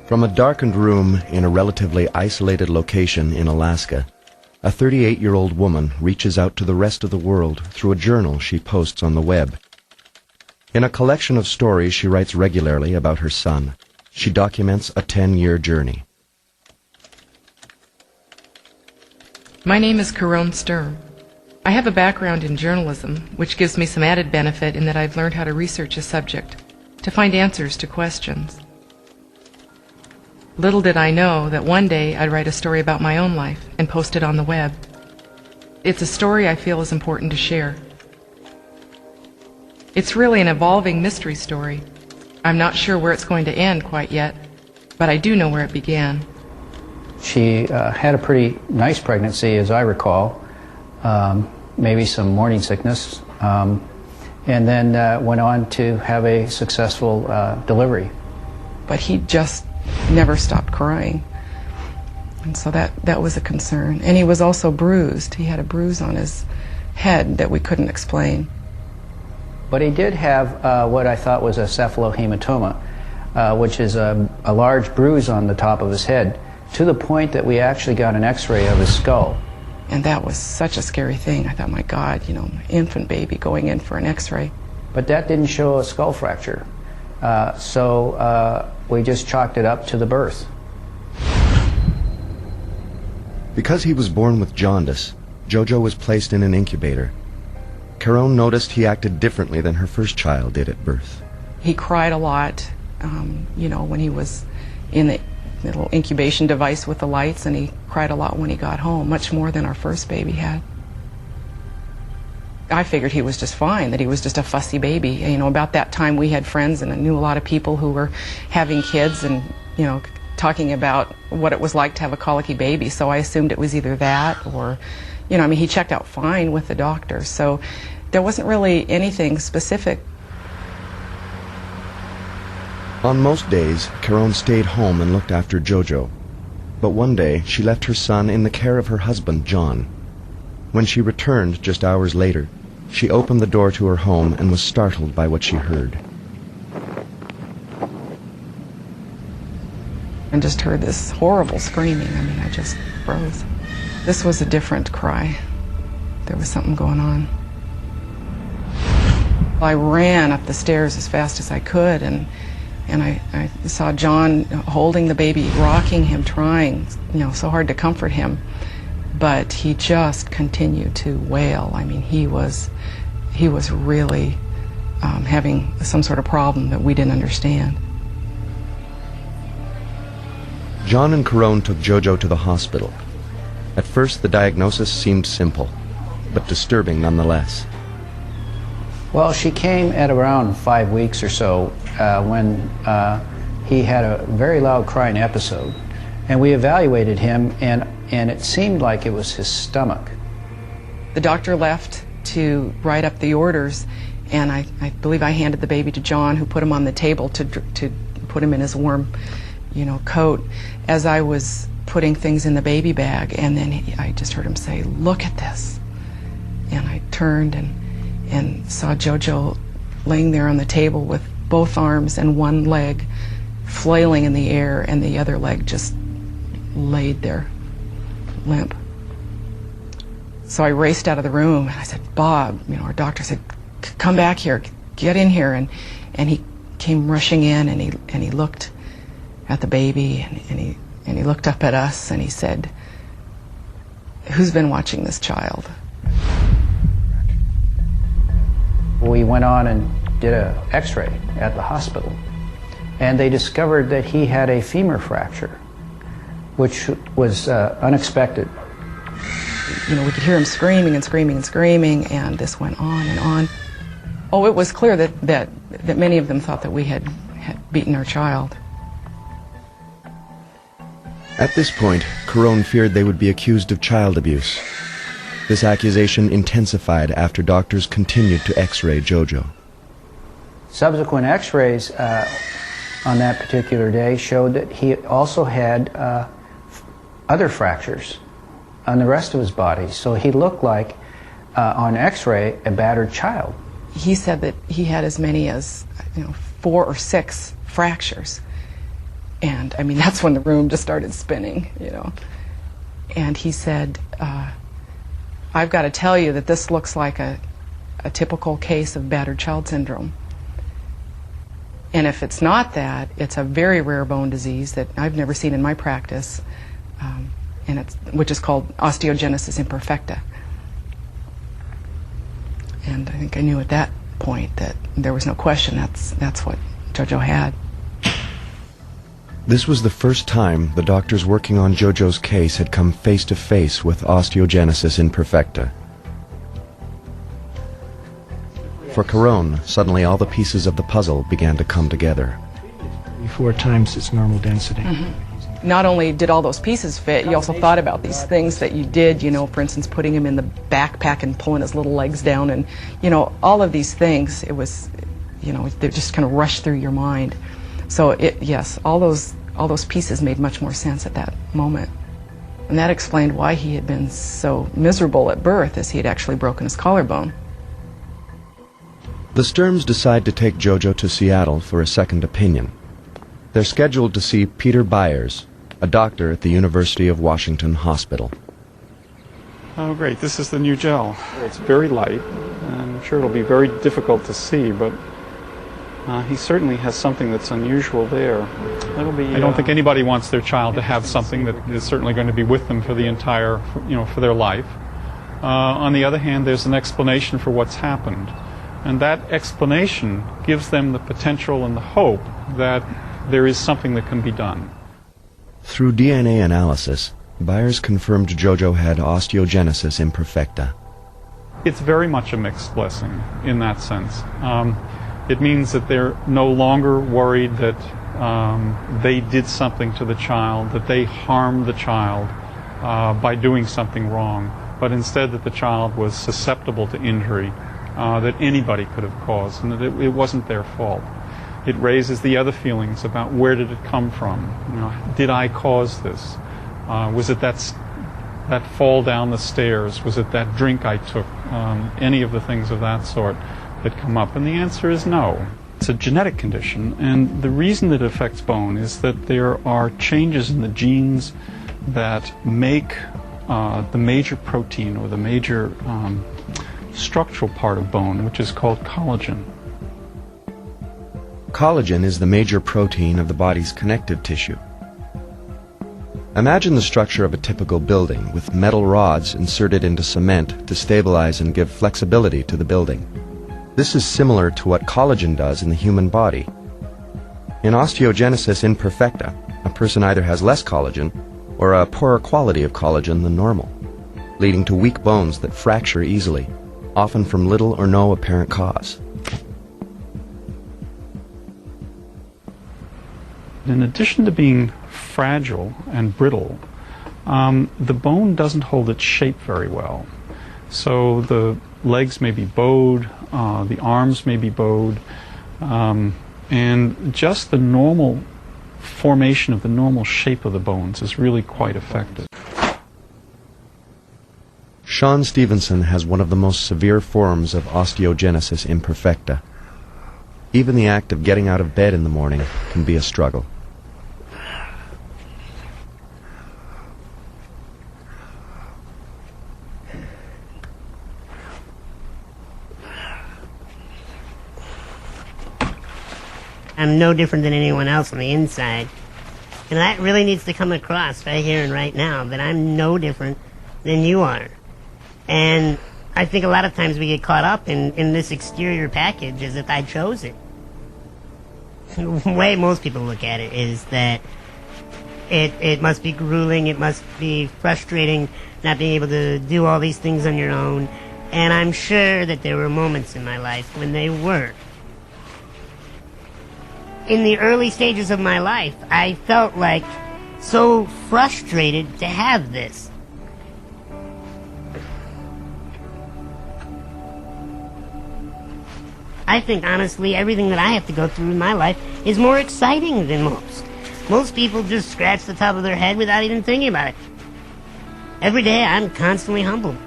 From a darkened room in a relatively isolated location in Alaska, a 38-year-old woman reaches out to the rest of the world through a journal she posts on the web. In a collection of stories she writes regularly about her son, she documents a 10-year journey. My name is Carone Sturm. I have a background in journalism, which gives me some added benefit in that I've learned how to research a subject, to find answers to questions. Little did I know that one day I'd write a story about my own life and post it on the web. It's a story I feel is important to share. It's really an evolving mystery story. I'm not sure where it's going to end quite yet, but I do know where it began. She had a pretty nice pregnancy, as I recall, maybe some morning sickness, and then went on to have a successful delivery. But he just never stopped crying, and so that was a concern. And he was also bruised. He had a bruise on his head that we couldn't explain. But he did have what I thought was a cephalohematoma, which is a large bruise on the top of his head, to the point that we actually got an x-ray of his skull. And that was such a scary thing. I thought, my God, my infant baby going in for an x-ray. But that didn't show a skull fracture. So we just chalked it up to the birth. Because he was born with jaundice, Jojo was placed in an incubator. Carone noticed he acted differently than her first child did at birth. He cried a lot, when he was in the little incubation device with the lights, and he cried a lot when he got home, much more than our first baby had. I figured he was just fine, that he was just a fussy baby. About that time we had friends, and I knew a lot of people who were having kids and, talking about what it was like to have a colicky baby. So I assumed it was either that or, he checked out fine with the doctor. So there wasn't really anything specific. On most days, Carone stayed home and looked after Jojo. But one day, she left her son in the care of her husband, John. When she returned just hours later, she opened the door to her home and was startled by what she heard. And just heard this horrible screaming. I just froze. This was a different cry. There was something going on. I ran up the stairs as fast as I could, and I saw John holding the baby, rocking him, trying, so hard to comfort him. But he just continued to wail. He was really having some sort of problem that we didn't understand. John and Carone took Jojo to the hospital. At first, the diagnosis seemed simple, but disturbing nonetheless. Well, she came at around 5 weeks or so when he had a very loud crying episode. And we evaluated him, and it seemed like it was his stomach. The doctor left to write up the orders, and I believe I handed the baby to John, who put him on the table to put him in his warm, coat, as I was putting things in the baby bag. And then I just heard him say, "Look at this." And I turned and saw Jojo laying there on the table with both arms and one leg flailing in the air, and the other leg just laid there, limp. So I raced out of the room, and I said, "Bob," our doctor said, "Come back here, get in here." And he came rushing in, and he looked at the baby, and he looked up at us, and he said, "Who's been watching this child?" We went on and did an x-ray at the hospital, and they discovered that he had a femur fracture, which was unexpected. We could hear him screaming and screaming and screaming, and this went on and on. Oh, it was clear that many of them thought that we had beaten our child. At this point, Carone feared they would be accused of child abuse. This accusation intensified after doctors continued to x-ray Jojo. Subsequent x-rays on that particular day showed that he also had other fractures on the rest of his body. So he looked like, on x-ray, a battered child. He said that he had as many as 4 or 6 fractures. And I mean, that's when the room just started spinning, you know. And he said, I've got to tell you that this looks like a typical case of battered child syndrome. And if it's not that, it's a very rare bone disease that I've never seen in my practice, which is called osteogenesis imperfecta. And I think I knew at that point that there was no question that's what JoJo had. This was the first time the doctors working on JoJo's case had come face to face with osteogenesis imperfecta. For Caron, suddenly all the pieces of the puzzle began to come together. 4 times its normal density. Mm-hmm. Not only did all those pieces fit, you also thought about these things that you did, you know, for instance, putting him in the backpack and pulling his little legs down, and, you know, all of these things, it was, you know, they just kind of rushed through your mind. So, yes, all those pieces made much more sense at that moment. And that explained why he had been so miserable at birth, as he had actually broken his collarbone. The Sturms decide to take JoJo to Seattle for a second opinion. They're scheduled to see Peter Byers, a doctor at the University of Washington Hospital. Oh, great. This is the new gel. It's very light, and I'm sure it'll be very difficult to see, but he certainly has something that's unusual there. That'll be, I don't think anybody wants their child to have something that is certainly going to be with them for the entire, you know, for their life. On the other hand, there's an explanation for what's happened. And that explanation gives them the potential and the hope that there is something that can be done. Through DNA analysis, Byers confirmed JoJo had osteogenesis imperfecta. It's very much a mixed blessing in that sense. It means that they're no longer worried that they did something to the child, that they harmed the child by doing something wrong, but instead that the child was susceptible to injury that anybody could have caused, and that it wasn't their fault. It raises the other feelings about where did it come from? You know, did I cause this? Was it that fall down the stairs? Was it that drink I took? Any of the things of that sort that come up? And the answer is no. It's a genetic condition, and the reason that it affects bone is that there are changes in the genes that make the major protein or the major structural part of bone, which is called collagen. Collagen is the major protein of the body's connective tissue. Imagine the structure of a typical building with metal rods inserted into cement to stabilize and give flexibility to the building. This is similar to what collagen does in the human body. In osteogenesis imperfecta, a person either has less collagen or a poorer quality of collagen than normal, leading to weak bones that fracture easily, often from little or no apparent cause. In addition to being fragile and brittle, the bone doesn't hold its shape very well. So the legs may be bowed, the arms may be bowed, and just the normal formation of the normal shape of the bones is really quite affected. Sean Stevenson has one of the most severe forms of osteogenesis imperfecta. Even the act of getting out of bed in the morning can be a struggle. I'm no different than anyone else on the inside. And that really needs to come across right here and right now, that I'm no different than you are. And I think a lot of times we get caught up in this exterior package as if I chose it. The way most people look at it is that it must be grueling, it must be frustrating not being able to do all these things on your own. And I'm sure that there were moments in my life when they were. In the early stages of my life, I felt like so frustrated to have this. I think, honestly, everything that I have to go through in my life is more exciting than most. Most people just scratch the top of their head without even thinking about it. Every day, I'm constantly humbled.